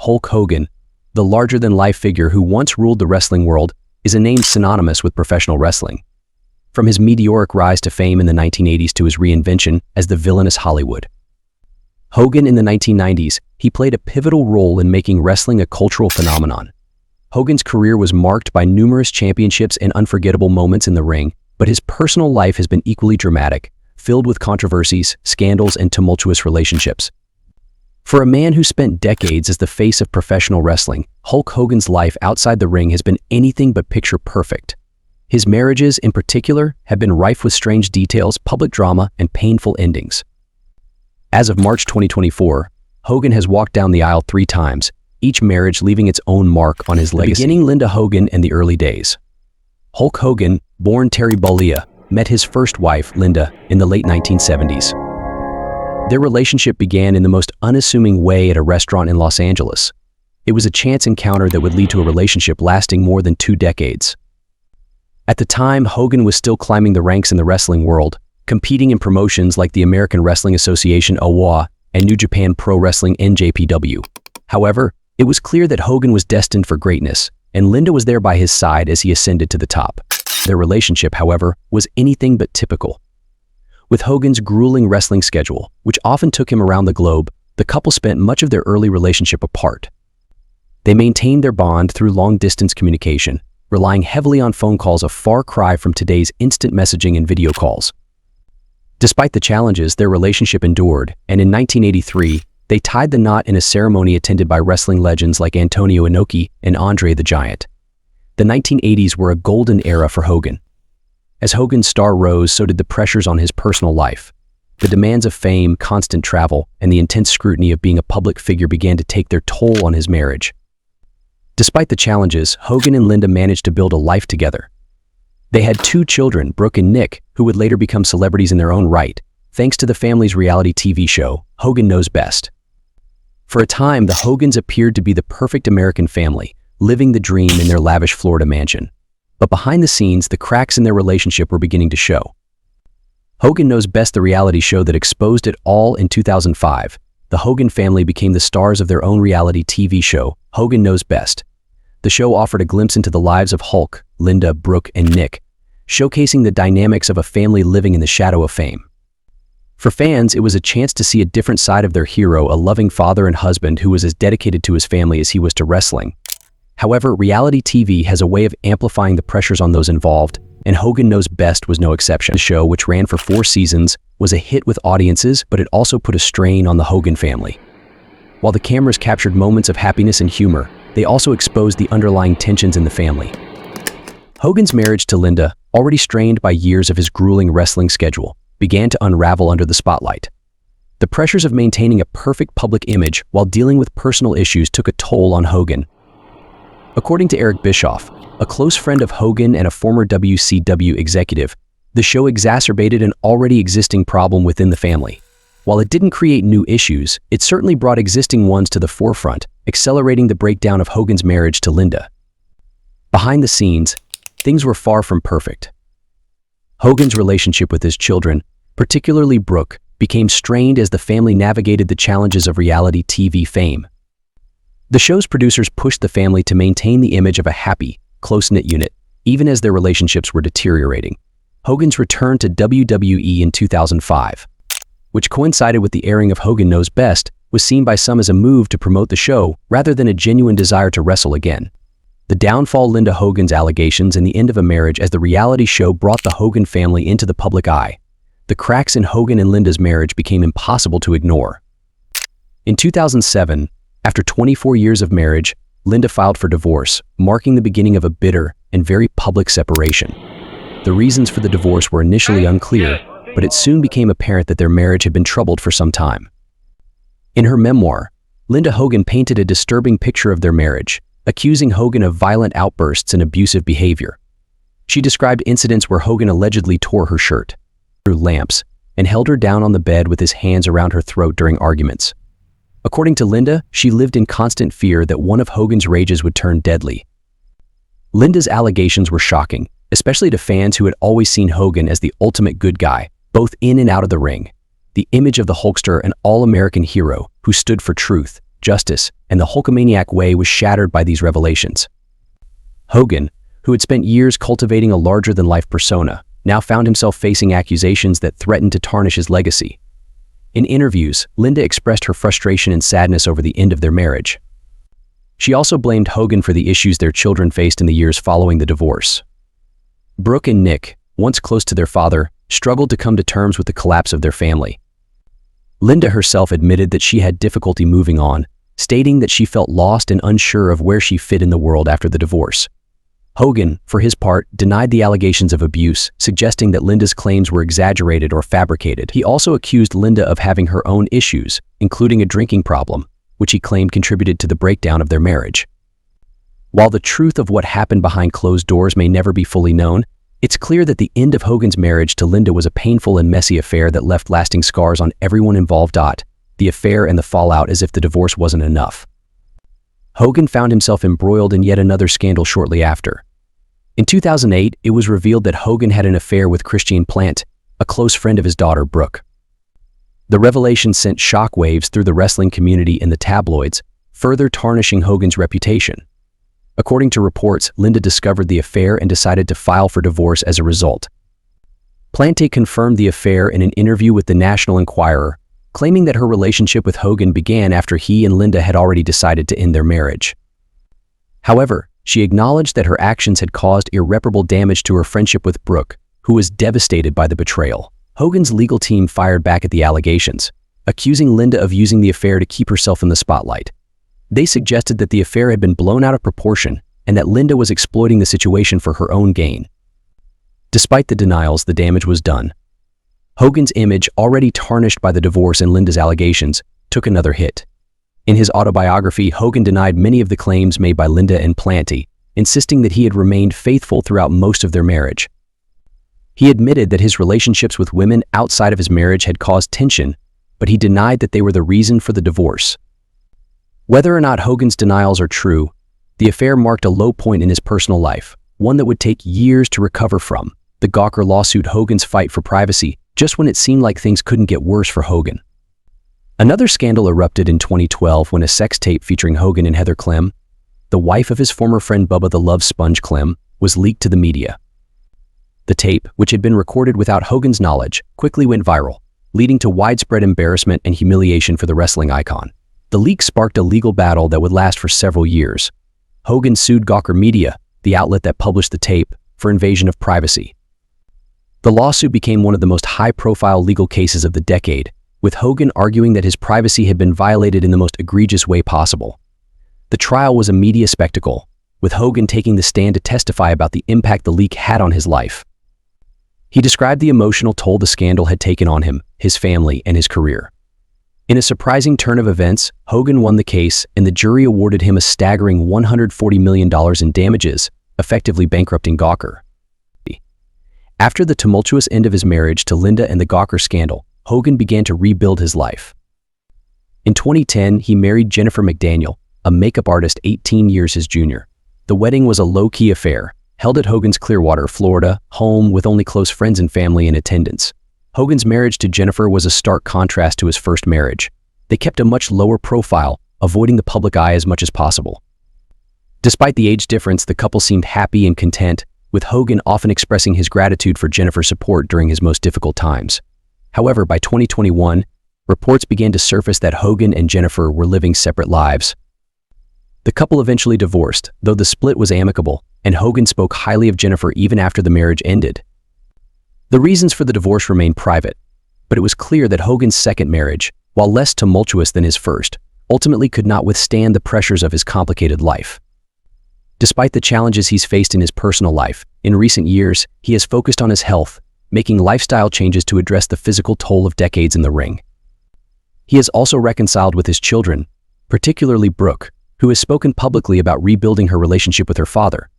Hulk Hogan, the larger-than-life figure who once ruled the wrestling world, is a name synonymous with professional wrestling. From his meteoric rise to fame in the 1980s to his reinvention as the villainous Hollywood. Hogan in the 1990s, he played a pivotal role in making wrestling a cultural phenomenon. Hogan's career was marked by numerous championships and unforgettable moments in the ring, but his personal life has been equally dramatic, filled with controversies, scandals, and tumultuous relationships. For a man who spent decades as the face of professional wrestling, Hulk Hogan's life outside the ring has been anything but picture perfect. His marriages, in particular, have been rife with strange details, public drama, and painful endings. As of March 2024, Hogan has walked down the aisle 3 times, each marriage leaving its own mark on his legacy. Beginning Linda Hogan in the early days. Hulk Hogan, born Terry Bollea, met his first wife, Linda, in the late 1970s. Their relationship began in the most unassuming way at a restaurant in Los Angeles. It was a chance encounter that would lead to a relationship lasting more than 2 decades. At the time, Hogan was still climbing the ranks in the wrestling world, competing in promotions like the American Wrestling Association (AWA) and New Japan Pro Wrestling (NJPW). However, it was clear that Hogan was destined for greatness, and Linda was there by his side as he ascended to the top. Their relationship, however, was anything but typical. With Hogan's grueling wrestling schedule, which often took him around the globe, the couple spent much of their early relationship apart. They maintained their bond through long-distance communication, relying heavily on phone calls, a far cry from today's instant messaging and video calls. Despite the challenges, their relationship endured, and in 1983, they tied the knot in a ceremony attended by wrestling legends like Antonio Inoki and Andre the Giant. The 1980s were a golden era for Hogan. As Hogan's star rose, so did the pressures on his personal life. The demands of fame, constant travel, and the intense scrutiny of being a public figure began to take their toll on his marriage. Despite the challenges, Hogan and Linda managed to build a life together. They had 2 children, Brooke and Nick, who would later become celebrities in their own right, thanks to the family's reality TV show, Hogan Knows Best. For a time, the Hogans appeared to be the perfect American family, living the dream in their lavish Florida mansion. But behind the scenes, the cracks in their relationship were beginning to show. Hogan Knows Best, the reality show that exposed it all in 2005, the Hogan family became the stars of their own reality TV show, Hogan Knows Best. The show offered a glimpse into the lives of Hulk, Linda, Brooke, and Nick, showcasing the dynamics of a family living in the shadow of fame. For fans, it was a chance to see a different side of their hero, a loving father and husband who was as dedicated to his family as he was to wrestling. However, reality TV has a way of amplifying the pressures on those involved, and Hogan Knows Best was no exception. The show, which ran for 4 seasons, was a hit with audiences, but it also put a strain on the Hogan family. While the cameras captured moments of happiness and humor, they also exposed the underlying tensions in the family. Hogan's marriage to Linda, already strained by years of his grueling wrestling schedule, began to unravel under the spotlight. The pressures of maintaining a perfect public image while dealing with personal issues took a toll on Hogan. According to Eric Bischoff, a close friend of Hogan and a former WCW executive, the show exacerbated an already existing problem within the family. While it didn't create new issues, it certainly brought existing ones to the forefront, accelerating the breakdown of Hogan's marriage to Linda. Behind the scenes, things were far from perfect. Hogan's relationship with his children, particularly Brooke, became strained as the family navigated the challenges of reality TV fame. The show's producers pushed the family to maintain the image of a happy, close-knit unit, even as their relationships were deteriorating. Hogan's return to WWE in 2005, which coincided with the airing of Hogan Knows Best, was seen by some as a move to promote the show rather than a genuine desire to wrestle again. The downfall, Linda Hogan's allegations, and the end of a marriage as the reality show brought the Hogan family into the public eye. The cracks in Hogan and Linda's marriage became impossible to ignore. In 2007, after 24 years of marriage, Linda filed for divorce, marking the beginning of a bitter and very public separation. The reasons for the divorce were initially unclear, but it soon became apparent that their marriage had been troubled for some time. In her memoir, Linda Hogan painted a disturbing picture of their marriage, accusing Hogan of violent outbursts and abusive behavior. She described incidents where Hogan allegedly tore her shirt, threw lamps, and held her down on the bed with his hands around her throat during arguments. According to Linda, she lived in constant fear that one of Hogan's rages would turn deadly. Linda's allegations were shocking, especially to fans who had always seen Hogan as the ultimate good guy, both in and out of the ring. The image of the Hulkster, an all-American hero who stood for truth, justice, and the Hulkamaniac way was shattered by these revelations. Hogan, who had spent years cultivating a larger-than-life persona, now found himself facing accusations that threatened to tarnish his legacy. In interviews, Linda expressed her frustration and sadness over the end of their marriage. She also blamed Hogan for the issues their children faced in the years following the divorce. Brooke and Nick, once close to their father, struggled to come to terms with the collapse of their family. Linda herself admitted that she had difficulty moving on, stating that she felt lost and unsure of where she fit in the world after the divorce. Hogan, for his part, denied the allegations of abuse, suggesting that Linda's claims were exaggerated or fabricated. He also accused Linda of having her own issues, including a drinking problem, which he claimed contributed to the breakdown of their marriage. While the truth of what happened behind closed doors may never be fully known, it's clear that the end of Hogan's marriage to Linda was a painful and messy affair that left lasting scars on everyone involved. The affair and the fallout as if the divorce wasn't enough. Hogan found himself embroiled in yet another scandal shortly after. In 2008, it was revealed that Hogan had an affair with Christine Plant, a close friend of his daughter, Brooke. The revelation sent shockwaves through the wrestling community and the tabloids, further tarnishing Hogan's reputation. According to reports, Linda discovered the affair and decided to file for divorce as a result. Plante confirmed the affair in an interview with the National Enquirer, claiming that her relationship with Hogan began after he and Linda had already decided to end their marriage. However, she acknowledged that her actions had caused irreparable damage to her friendship with Brooke, who was devastated by the betrayal. Hogan's legal team fired back at the allegations, accusing Linda of using the affair to keep herself in the spotlight. They suggested that the affair had been blown out of proportion and that Linda was exploiting the situation for her own gain. Despite the denials, the damage was done. Hogan's image, already tarnished by the divorce and Linda's allegations, took another hit. In his autobiography, Hogan denied many of the claims made by Linda and Plante, insisting that he had remained faithful throughout most of their marriage. He admitted that his relationships with women outside of his marriage had caused tension, but he denied that they were the reason for the divorce. Whether or not Hogan's denials are true, the affair marked a low point in his personal life, one that would take years to recover from. The Gawker lawsuit, Hogan's fight for privacy, just when it seemed like things couldn't get worse for Hogan. Another scandal erupted in 2012 when a sex tape featuring Hogan and Heather Clem, the wife of his former friend Bubba the Love Sponge Clem, was leaked to the media. The tape, which had been recorded without Hogan's knowledge, quickly went viral, leading to widespread embarrassment and humiliation for the wrestling icon. The leak sparked a legal battle that would last for several years. Hogan sued Gawker Media, the outlet that published the tape, for invasion of privacy. The lawsuit became one of the most high-profile legal cases of the decade, with Hogan arguing that his privacy had been violated in the most egregious way possible. The trial was a media spectacle, with Hogan taking the stand to testify about the impact the leak had on his life. He described the emotional toll the scandal had taken on him, his family, and his career. In a surprising turn of events, Hogan won the case, and the jury awarded him a staggering $140 million in damages, effectively bankrupting Gawker. After the tumultuous end of his marriage to Linda and the Gawker scandal, Hogan began to rebuild his life. In 2010, he married Jennifer McDaniel, a makeup artist 18 years his junior. The wedding was a low-key affair, held at Hogan's Clearwater, Florida, home with only close friends and family in attendance. Hogan's marriage to Jennifer was a stark contrast to his first marriage. They kept a much lower profile, avoiding the public eye as much as possible. Despite the age difference, the couple seemed happy and content, with Hogan often expressing his gratitude for Jennifer's support during his most difficult times. However, by 2021, reports began to surface that Hogan and Jennifer were living separate lives. The couple eventually divorced, though the split was amicable, and Hogan spoke highly of Jennifer even after the marriage ended. The reasons for the divorce remained private, but it was clear that Hogan's second marriage, while less tumultuous than his first, ultimately could not withstand the pressures of his complicated life. Despite the challenges he's faced in his personal life, in recent years, he has focused on his health, making lifestyle changes to address the physical toll of decades in the ring. He has also reconciled with his children, particularly Brooke, who has spoken publicly about rebuilding her relationship with her father,